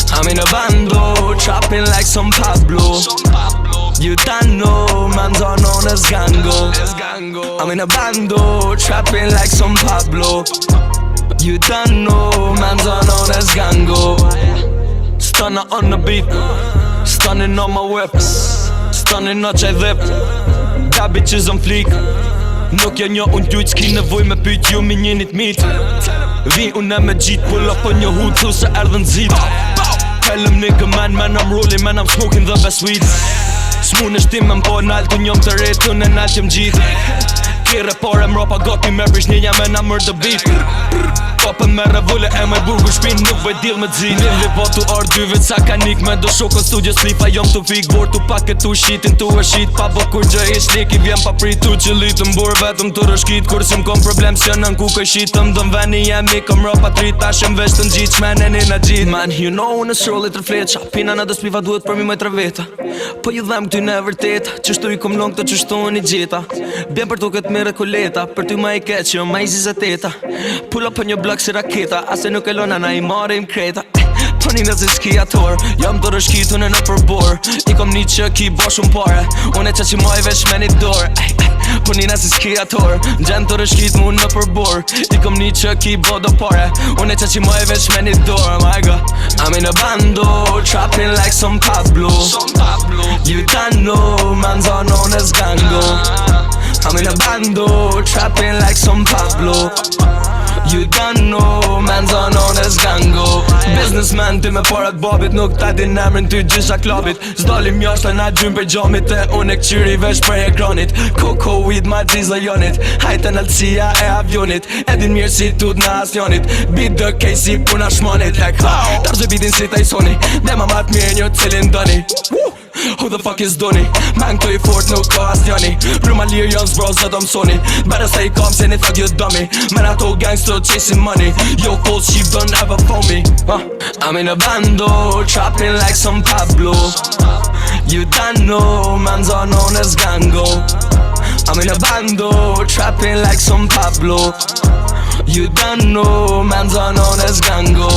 I'm in a bando, trapping like some Pablo. You don't know, man's are known as Gango. I'm in a bando, trapping like some Pablo. You don't know, man's are known as Gango. Stunner on the beat, stunning on my whip, stunning not që dhip. That bitch is on fleek. Nuk ja një unë gjujt, s'ki nevoj me pyt ju mi njënit mit. Vi unë e me gjit, pull up on your hood, thu se erdhen zit. Tell them nigga man, I'm rolling, man, I'm smoking the best weed. S'mun është tim po nalt, unë jom të rejt, unë e nalt jem gjit. Kire pare m'rapa gati me prishnija, man, I'm murder beat. Popën me revulle e me burgu shpin, nuk vaj deal me t'zit. Nilli po tu ardh dy vit sa kanik, me do shoko studio slifa, jom tu fik bor, tu pak e tu shitin, tu e shit. Pa bo kur gjë ish leki, vjem pa prit tu që litëm, bor vetëm të rëshkit. Kur si m'kom problem që nën ku këj shitëm, dëm veni jemi, kom ropa trit, tashem vesh të n'gjit, shmenen in a gjit. Man, you know, unë s'rollit të flet, qa pina në dës piva duhet për mi me 3 veta. Po ju dhem këty në vërtet, qështu i kom long të qështu një gjeta. Bjen për tu këtë mirakuleta, për ty ma i keq, ma i zizateta. Pull up on your block si raketa, ase nuk e lona na i marim kreta. Toni në zi skiator, jam të rëshkit unë në përbor. I kom një që ki bo shumë pare, unë e qa që moj vesh me një dorë. Toni në zi skiator, gjen të rëshkit mu në përbor. I kom një që ki bo do pare, unë e qa që moj vesh me një dorë. My God, I'm in a bando, trapping like some Pablo. You don't know, man's are known as Gango. I'm in a bando, trapping like some Pablo. You don't know, man's are known as Gango. Businessman ti me parat babit, nuk ta din emrin ty gjysha klabit. Zdalim jashtë na gjym për gjamit, e unë e këqyri vesh për ekranit. Coco weed ma diesel jonit, hajtë nalësia e avionit. Edin mirë si tut në asjonit, beat the case si puna shmonit. Like how, tarë bitin si Tysoni, dhe ma mat mirë një cilin doni. Who the fuck is Donny? Man këto i fort nuk ka asnjani. Rruma lirë janë zbro zë do mësoni. Better stay calm se një thug you dummy. Man ato gangs still chasing money. Yo cold sheep don't ever phone me. I'm in a bando, trapping like some Pablo. You don't know, man's are known as Gango. I'm in a bando, trapping like some Pablo. You don't know, man's are known as Gango.